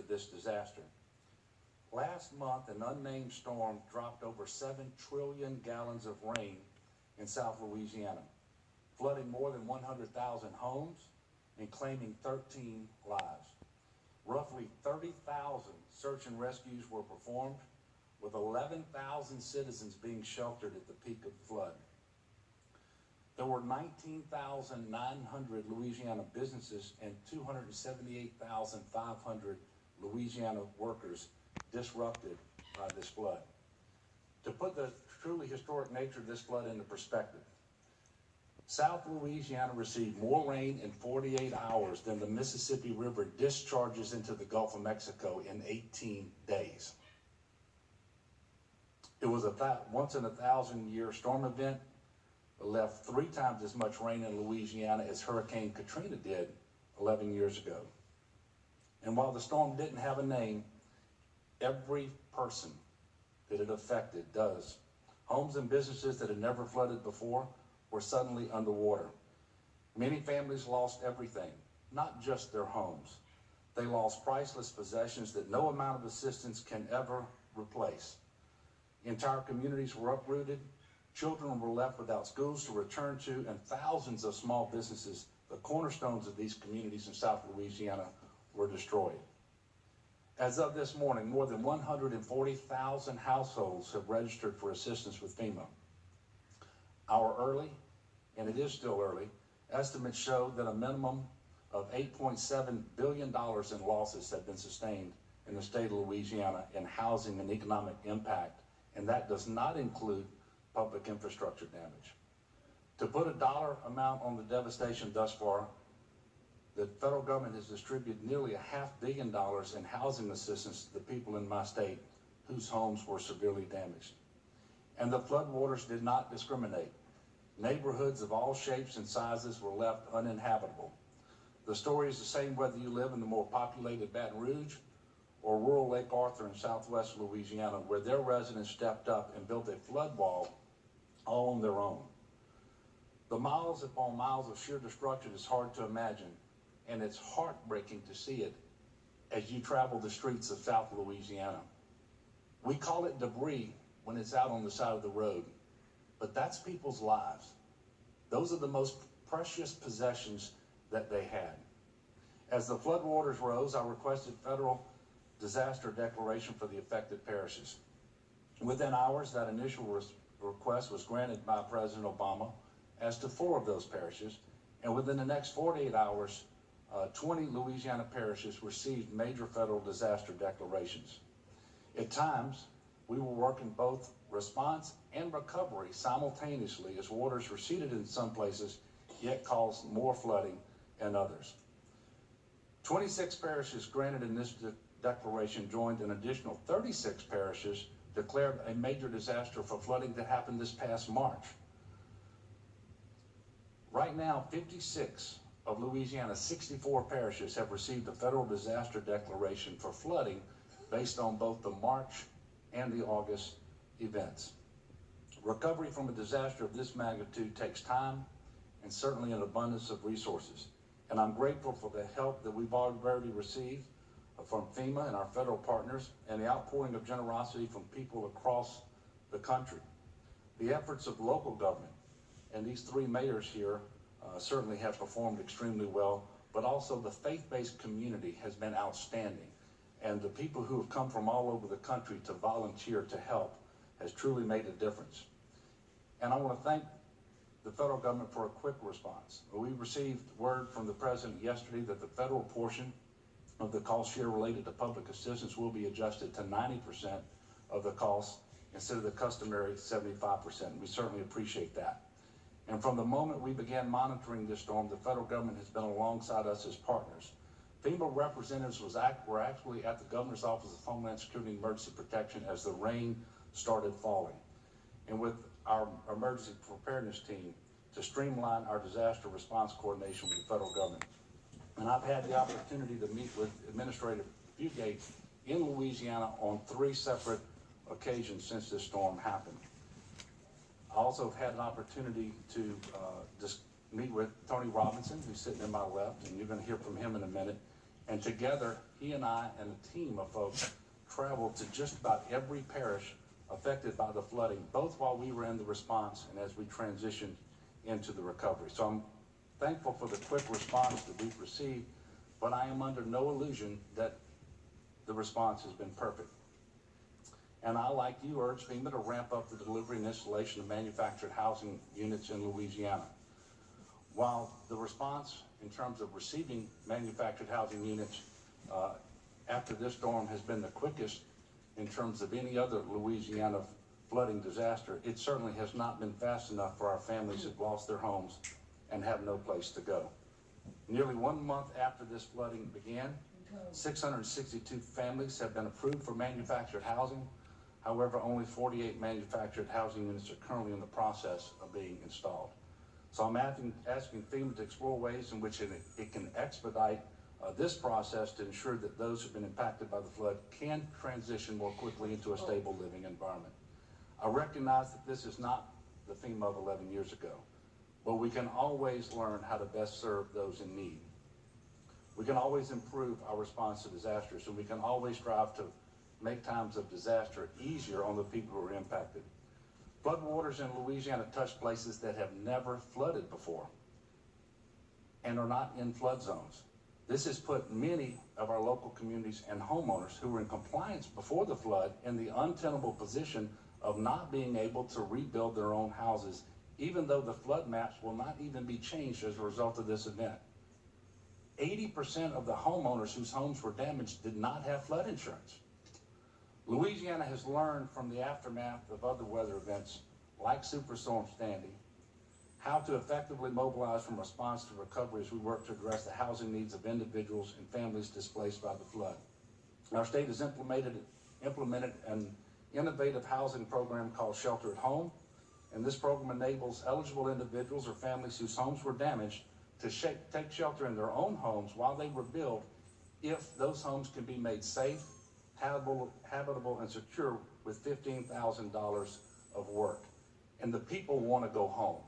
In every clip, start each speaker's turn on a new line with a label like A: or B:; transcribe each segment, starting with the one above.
A: of this disaster. Last month, an unnamed storm dropped over 7 trillion gallons of rain in South Louisiana, flooding more than 100,000 homes and claiming 13 lives. Roughly 30,000 search and rescues were performed, with 11,000 citizens being sheltered at the peak of the flood. There were 19,900 Louisiana businesses and 278,500 Louisiana workers disrupted by this flood. To put the truly historic nature of this flood into perspective, South Louisiana received more rain in 48 hours than the Mississippi River discharges into the Gulf of Mexico in 18 days. It was a once in a 1,000-year storm event that left 3 times as much rain in Louisiana as Hurricane Katrina did 11 years ago. And while the storm didn't have a name, every person that it affected does. Homes and businesses that had never flooded before were suddenly underwater. Many families lost everything, not just their homes. They lost priceless possessions that no amount of assistance can ever replace. Entire communities were uprooted, children were left without schools to return to, and thousands of small businesses, the cornerstones of these communities in South Louisiana, were destroyed. As of this morning, more than 140,000 households have registered for assistance with FEMA. Our early, and it is still early, estimates show that a minimum of $8.7 billion in losses have been sustained in the state of Louisiana in housing and economic impact, and that does not include public infrastructure damage. To put a dollar amount on the devastation thus far, the federal government has distributed nearly $500 million in housing assistance to the people in my state whose homes were severely damaged. And the floodwaters did not discriminate. Neighborhoods of all shapes and sizes were left uninhabitable. The story is the same whether you live in the more populated Baton Rouge or rural Lake Arthur in southwest Louisiana, where their residents stepped up and built a flood wall all on their own. The miles upon miles of sheer destruction is hard to imagine, and it's heartbreaking to see it as you travel the streets of South Louisiana. We call it debris when it's out on the side of the road, but that's people's lives. Those are the most precious possessions that they had. As the floodwaters rose, I requested federal disaster declaration for the affected parishes. Within hours, that initial request was granted by President Obama as to 4 of those parishes, and within the next 48 hours, 20 Louisiana parishes received major federal disaster declarations. At times, we were working both response and recovery simultaneously as waters receded in some places, yet caused more flooding in others. 26 parishes granted in this declaration joined an additional 36 parishes declared a major disaster for flooding that happened this past March. Right now, 56 of Louisiana's 64 parishes have received a federal disaster declaration for flooding based on both the March and the August events. Recovery from a disaster of this magnitude takes time and certainly an abundance of resources. And I'm grateful for the help that we've already received from FEMA and our federal partners, and the outpouring of generosity from people across the country. The efforts of local government and these 3 mayors here certainly have performed extremely well, but also the faith-based community has been outstanding. And the people who have come from all over the country to volunteer to help has truly made a difference. And I want to thank the federal government for a quick response. We received word from the president yesterday that the federal portion of the cost share related to public assistance will be adjusted to 90% of the cost instead of the customary 75%. We certainly appreciate that. And from the moment we began monitoring this storm, the federal government has been alongside us as partners. FEMA representatives were actually at the Governor's Office of Homeland Security and Emergency Protection as the rain started falling. And with our emergency preparedness team to streamline our disaster response coordination with the federal government. And I've had the opportunity to meet with Administrator Bugate in Louisiana on 3 separate occasions since this storm happened. I also have had an opportunity to just meet with Tony Robinson, who's sitting in my left, and you're going to hear from him in a minute. And together, he and I and a team of folks traveled to just about every parish affected by the flooding, both while we were in the response and as we transitioned into the recovery. So I'm thankful for the quick response that we've received, but I am under no illusion that the response has been perfect. And I, like you, urge FEMA to ramp up the delivery and installation of manufactured housing units in Louisiana. While the response in terms of receiving manufactured housing units after this storm has been the quickest in terms of any other Louisiana flooding disaster, it certainly has not been fast enough for our families who've lost their homes and have no place to go. Nearly 1 month after this flooding began, 662 families have been approved for manufactured housing. However, only 48 manufactured housing units are currently in the process of being installed. So I'm asking FEMA to explore ways in which it can expedite this process to ensure that those who've been impacted by the flood can transition more quickly into a stable living environment. I recognize that this is not the FEMA of 11 years ago, but we can always learn how to best serve those in need. We can always improve our response to disasters, and we can always strive to make times of disaster easier on the people who are impacted. Floodwaters in Louisiana touch places that have never flooded before and are not in flood zones. This has put many of our local communities and homeowners who were in compliance before the flood in the untenable position of not being able to rebuild their own houses, even though the flood maps will not even be changed as a result of this event. 80% of the homeowners whose homes were damaged did not have flood insurance. Louisiana has learned from the aftermath of other weather events like Superstorm Sandy how to effectively mobilize from response to recovery as we work to address the housing needs of individuals and families displaced by the flood. Our state has implemented an innovative housing program called Shelter at Home, and this program enables eligible individuals or families whose homes were damaged to take shelter in their own homes while they rebuild if those homes can be made safe, habitable, and secure with $15,000 of work. And the people want to go home.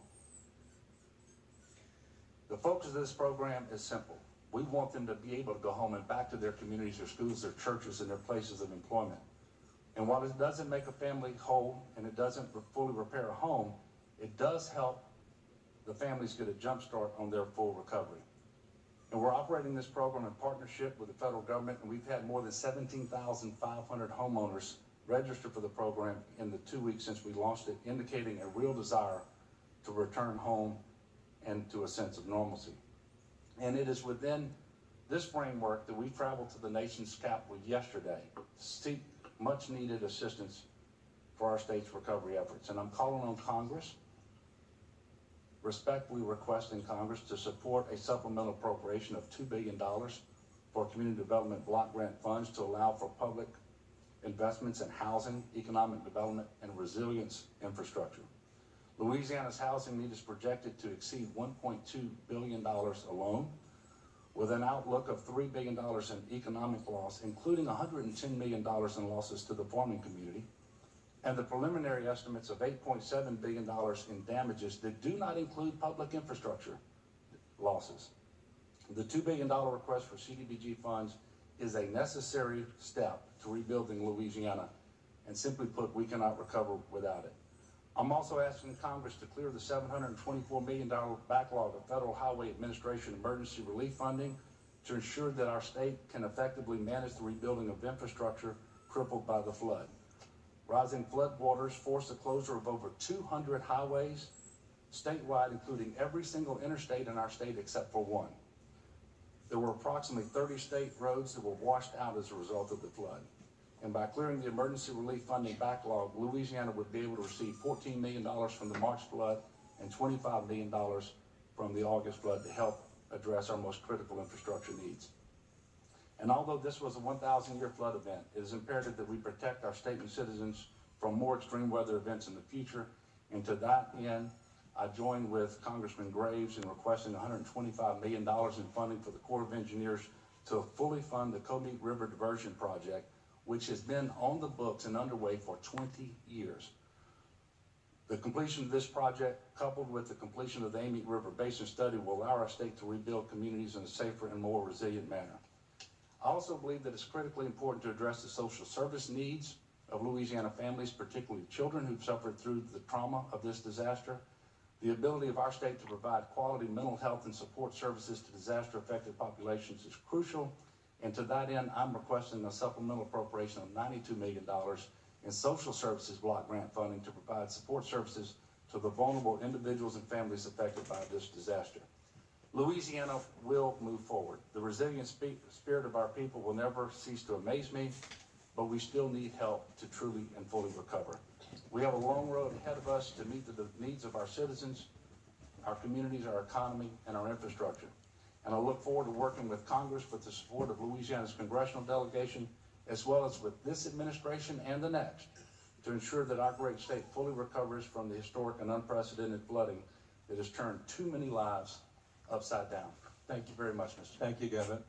A: The focus of this program is simple. We want them to be able to go home and back to their communities, their schools, their churches, and their places of employment. And while it doesn't make a family whole and it doesn't fully repair a home, it does help the families get a jump start on their full recovery. And we're operating this program in partnership with the federal government, and we've had more than 17,500 homeowners register for the program in the 2 weeks since we launched it, indicating a real desire to return home and to a sense of normalcy. And it is within this framework that we traveled to the nation's capital yesterday to seek much needed assistance for our state's recovery efforts. And I'm calling on Congress, respectfully requesting Congress to support a supplemental appropriation of $2 billion for community development block grant funds to allow for public investments in housing, economic development, and resilience infrastructure. Louisiana's housing need is projected to exceed $1.2 billion alone, with an outlook of $3 billion in economic loss, including $110 million in losses to the farming community, and the preliminary estimates of $8.7 billion in damages that do not include public infrastructure losses. The $2 billion request for CDBG funds is a necessary step to rebuilding Louisiana, and simply put, we cannot recover without it. I'm also asking Congress to clear the $724 million backlog of Federal Highway Administration emergency relief funding to ensure that our state can effectively manage the rebuilding of infrastructure crippled by the flood. Rising flood waters forced the closure of over 200 highways statewide, including every single interstate in our state except for one. There were approximately 30 state roads that were washed out as a result of the flood. And by clearing the emergency relief funding backlog, Louisiana would be able to receive $14 million from the March flood and $25 million from the August flood to help address our most critical infrastructure needs. And although this was a 1,000-year flood event, it is imperative that we protect our state and citizens from more extreme weather events in the future. And to that end, I joined with Congressman Graves in requesting $125 million in funding for the Corps of Engineers to fully fund the Comeet River Diversion Project, which has been on the books and underway for 20 years. The completion of this project, coupled with the completion of the Amite River Basin Study, will allow our state to rebuild communities in a safer and more resilient manner. I also believe that it's critically important to address the social service needs of Louisiana families, particularly children who've suffered through the trauma of this disaster. The ability of our state to provide quality mental health and support services to disaster-affected populations is crucial, and to that end, I'm requesting a supplemental appropriation of $92 million in social services block grant funding to provide support services to the vulnerable individuals and families affected by this disaster. Louisiana will move forward. The resilient spirit of our people will never cease to amaze me, but we still need help to truly and fully recover. We have a long road ahead of us to meet the needs of our citizens, our communities, our economy, and our infrastructure. And I look forward to working with Congress with the support of Louisiana's congressional delegation, as well as with this administration and the next, to ensure that our great state fully recovers from the historic and unprecedented flooding that has turned too many lives upside down. Thank you very much, Mr.
B: Thank you, Governor.